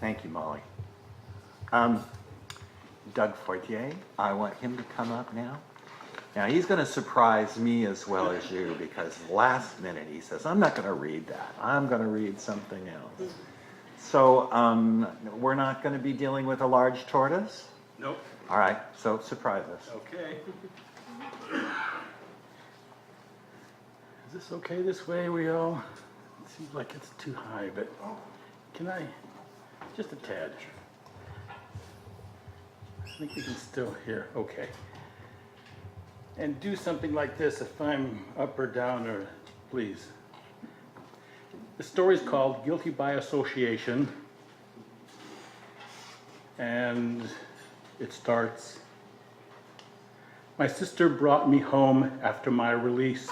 Thank you, Molly. Doug Fortier, I want him to come up now. Now, he's going to surprise me as well as you because last minute he says, I'm not going to read that. I'm going to read something else. So we're not going to be dealing with a large tortoise? Nope. All right, so surprise us. Okay. Is this okay this way, we all? It seems like it's too high, but can I, just a tad. I think we can still hear, okay. And do something like this if I'm up or down, or please. The story's called Guilty by Association, and it starts, my sister brought me home after my release.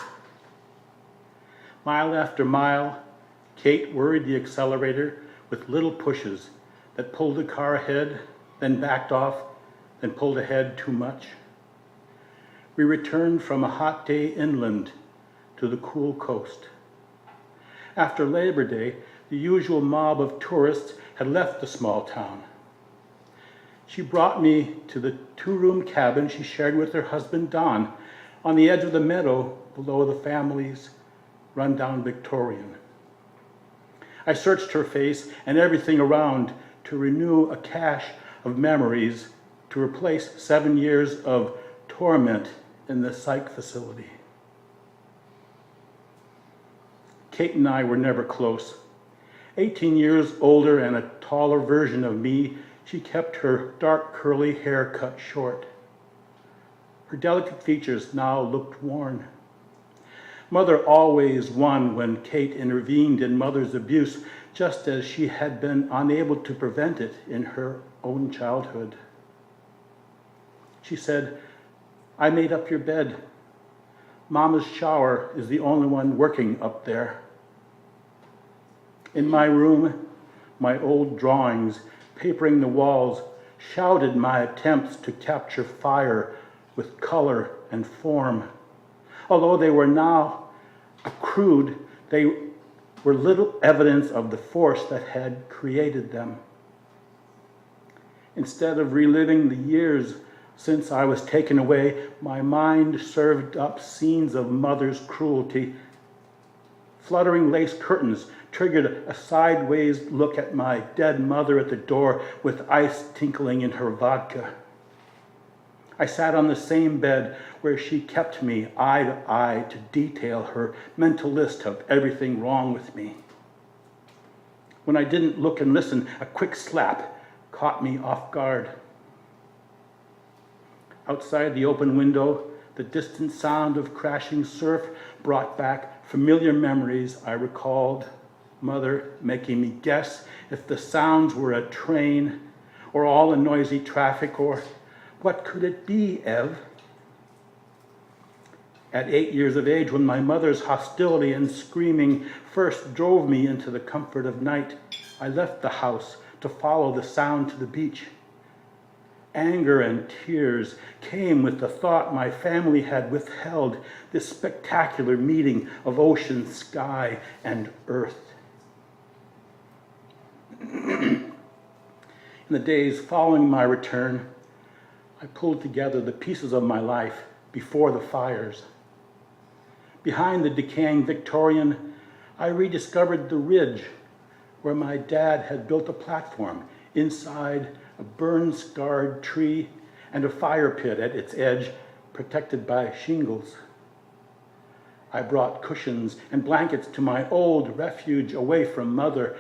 Mile after mile, Kate worried the accelerator with little pushes that pulled the car ahead, then backed off, then pulled ahead too much. We returned from a hot day inland to the cool coast. After Labor Day, the usual mob of tourists had left the small town. She brought me to the two-room cabin she shared with her husband Don on the edge of the meadow below the family's rundown Victorian. I searched her face and everything around to renew a cache of memories to replace 7 years of torment in the psych facility. Kate and I were never close. 18 years older and a taller version of me, she kept her dark curly hair cut short. Her delicate features now looked worn. Mother always won when Kate intervened in Mother's abuse, just as she had been unable to prevent it in her own childhood. She said, I made up your bed. Mama's shower is the only one working up there. In my room, my old drawings, papering the walls, shouted my attempts to capture fire with color and form. Although they were now crude, they were little evidence of the force that had created them. Instead of reliving the years since I was taken away, my mind served up scenes of Mother's cruelty. Fluttering lace curtains triggered a sideways look at my dead mother at the door with ice tinkling in her vodka. I sat on the same bed where she kept me eye to eye to detail her mental list of everything wrong with me. When I didn't look and listen, a quick slap caught me off guard. Outside the open window, the distant sound of crashing surf brought back familiar memories I recalled. Mother making me guess if the sounds were a train or all the noisy traffic, or what could it be, Ev? At 8 years of age, when my mother's hostility and screaming first drove me into the comfort of night, I left the house to follow the sound to the beach. Anger and tears came with the thought my family had withheld this spectacular meeting of ocean, sky, and earth. In the days following my return, I pulled together the pieces of my life before the fires. Behind the decaying Victorian, I rediscovered the ridge where my dad had built a platform inside a burn-scarred tree and a fire pit at its edge protected by shingles. I brought cushions and blankets to my old refuge away from Mother.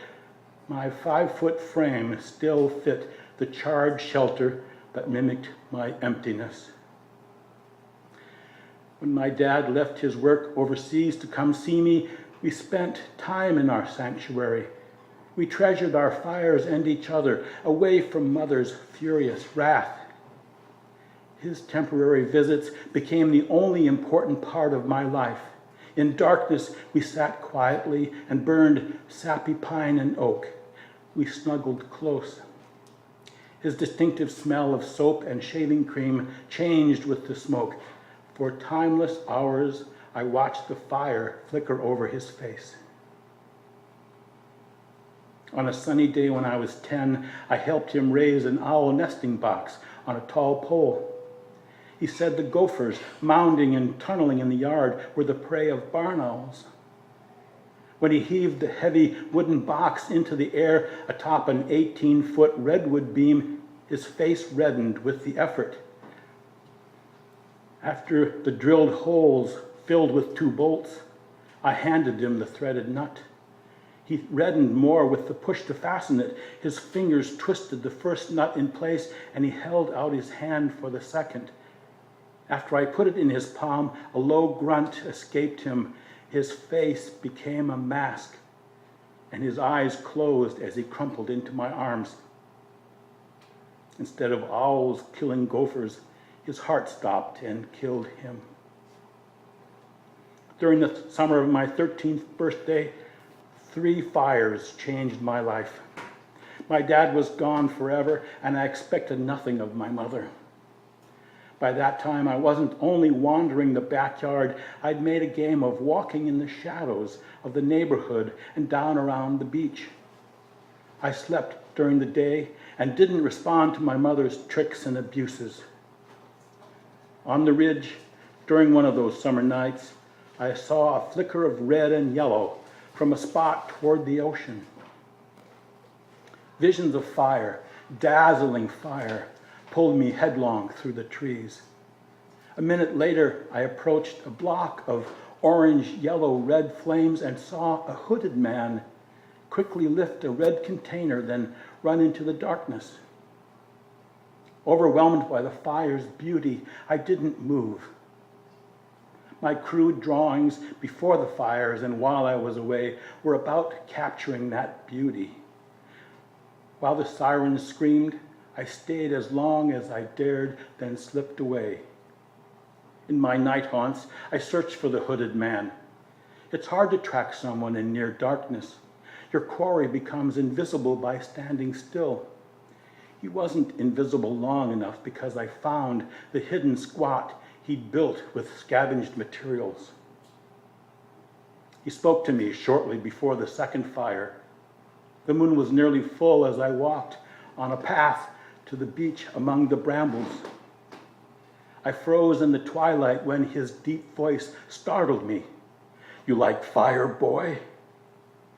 My 5-foot frame still fit the charred shelter that mimicked my emptiness. When my dad left his work overseas to come see me, we spent time in our sanctuary. We treasured our fires and each other, away from Mother's furious wrath. His temporary visits became the only important part of my life. In darkness, we sat quietly and burned sappy pine and oak. We snuggled close. His distinctive smell of soap and shaving cream changed with the smoke. For timeless hours, I watched the fire flicker over his face. On a sunny day when I was 10, I helped him raise an owl nesting box on a tall pole. He said the gophers, mounding and tunneling in the yard, were the prey of barn owls. When he heaved the heavy wooden box into the air atop an 18-foot redwood beam, his face reddened with the effort. After the drilled holes filled with 2 bolts, I handed him the threaded nut. He reddened more with the push to fasten it. His fingers twisted the first nut in place, and he held out his hand for the second. After I put it in his palm, a low grunt escaped him. His face became a mask, and his eyes closed as he crumpled into my arms. Instead of owls killing gophers, his heart stopped and killed him. During the summer of my 13th birthday, 3 fires changed my life. My dad was gone forever, and I expected nothing of my mother. By that time, I wasn't only wandering the backyard, I'd made a game of walking in the shadows of the neighborhood and down around the beach. I slept during the day and didn't respond to my mother's tricks and abuses. On the ridge, during one of those summer nights, I saw a flicker of red and yellow from a spot toward the ocean. Visions of fire, dazzling fire, pulled me headlong through the trees. A minute later, I approached a block of orange, yellow, red flames and saw a hooded man quickly lift a red container, then run into the darkness. Overwhelmed by the fire's beauty, I didn't move. My crude drawings before the fires and while I was away were about capturing that beauty. While the sirens screamed, I stayed as long as I dared, then slipped away. In my night haunts, I searched for the hooded man. It's hard to track someone in near darkness. Your quarry becomes invisible by standing still. He wasn't invisible long enough because I found the hidden squat he'd built with scavenged materials. He spoke to me shortly before the second fire. The moon was nearly full as I walked on a path to the beach among the brambles. I froze in the twilight when his deep voice startled me. "You like fire, boy?"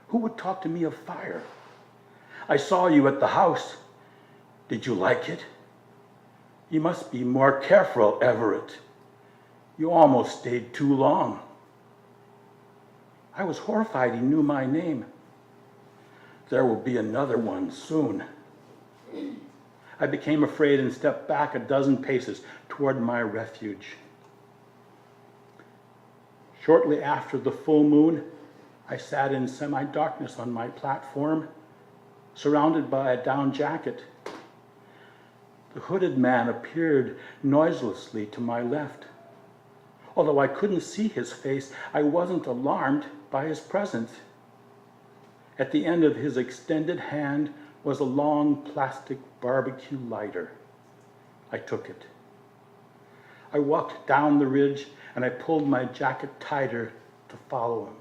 Who would talk to me of fire? "I saw you at the house. Did you like it?" "You must be more careful, Everett. You almost stayed too long." I was horrified he knew my name. "There will be another one soon." I became afraid and stepped back a dozen paces toward my refuge. Shortly after the full moon, I sat in semi-darkness on my platform, surrounded by a down jacket. The hooded man appeared noiselessly to my left. Although I couldn't see his face, I wasn't alarmed by his presence. At the end of his extended hand was a long plastic barbecue lighter. I took it. I walked down the ridge and I pulled my jacket tighter to follow him.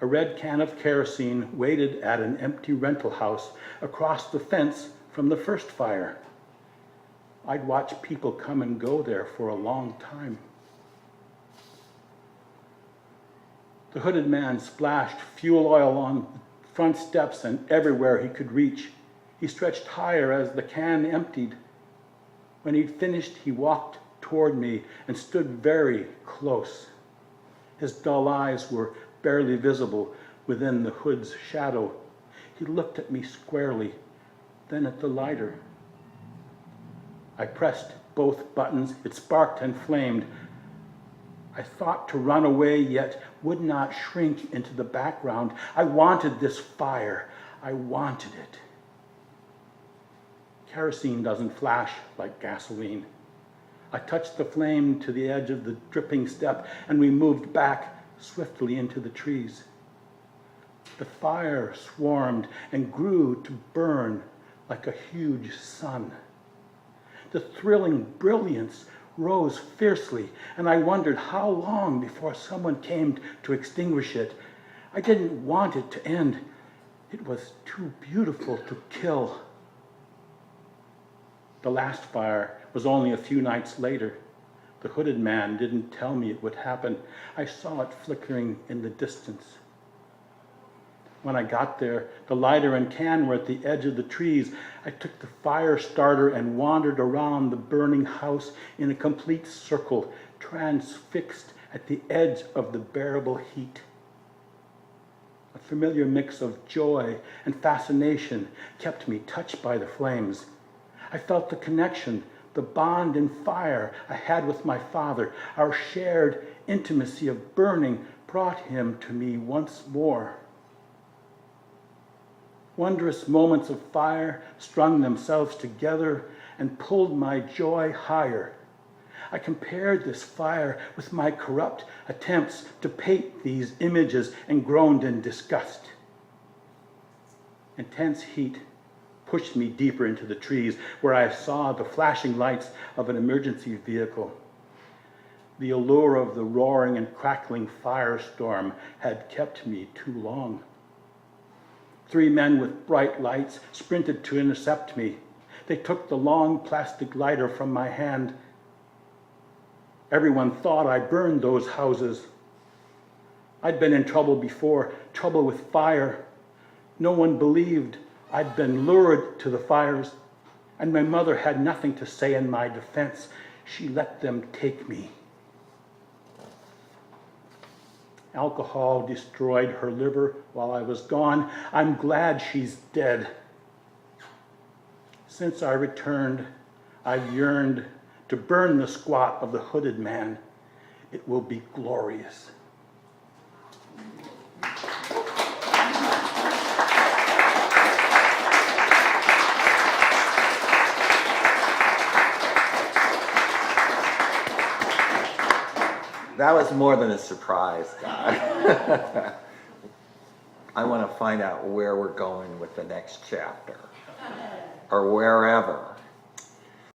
A red can of kerosene waited at an empty rental house across the fence from the first fire. I'd watched people come and go there for a long time. The hooded man splashed fuel oil on front steps and everywhere he could reach. He stretched higher as the can emptied. When he'd finished, he walked toward me and stood very close. His dull eyes were barely visible within the hood's shadow. He looked at me squarely, then at the lighter. I pressed both buttons. It sparked and flamed. I thought to run away, yet would not shrink into the background. I wanted this fire. I wanted it. Kerosene doesn't flash like gasoline. I touched the flame to the edge of the dripping step, and we moved back swiftly into the trees. The fire swarmed and grew to burn like a huge sun. The thrilling brilliance rose fiercely, and I wondered how long before someone came to extinguish it. I didn't want it to end. It was too beautiful to kill. The last fire was only a few nights later. The hooded man didn't tell me it would happen. I saw it flickering in the distance. When I got there, the lighter and can were at the edge of the trees. I took the fire starter and wandered around the burning house in a complete circle, transfixed at the edge of the bearable heat. A familiar mix of joy and fascination kept me touched by the flames. I felt the connection, the bond in fire I had with my father. Our shared intimacy of burning brought him to me once more. Wondrous moments of fire strung themselves together and pulled my joy higher. I compared this fire with my corrupt attempts to paint these images and groaned in disgust. Intense heat pushed me deeper into the trees, where I saw the flashing lights of an emergency vehicle. The allure of the roaring and crackling firestorm had kept me too long. 3 men with bright lights sprinted to intercept me. They took the long plastic lighter from my hand. Everyone thought I burned those houses. I'd been in trouble before, trouble with fire. No one believed I'd been lured to the fires, and my mother had nothing to say in my defense. She let them take me. Alcohol destroyed her liver while I was gone. I'm glad she's dead. Since I returned, I've yearned to burn the squat of the hooded man. It will be glorious. That was more than a surprise, guy. I want to find out where we're going with the next chapter, or wherever.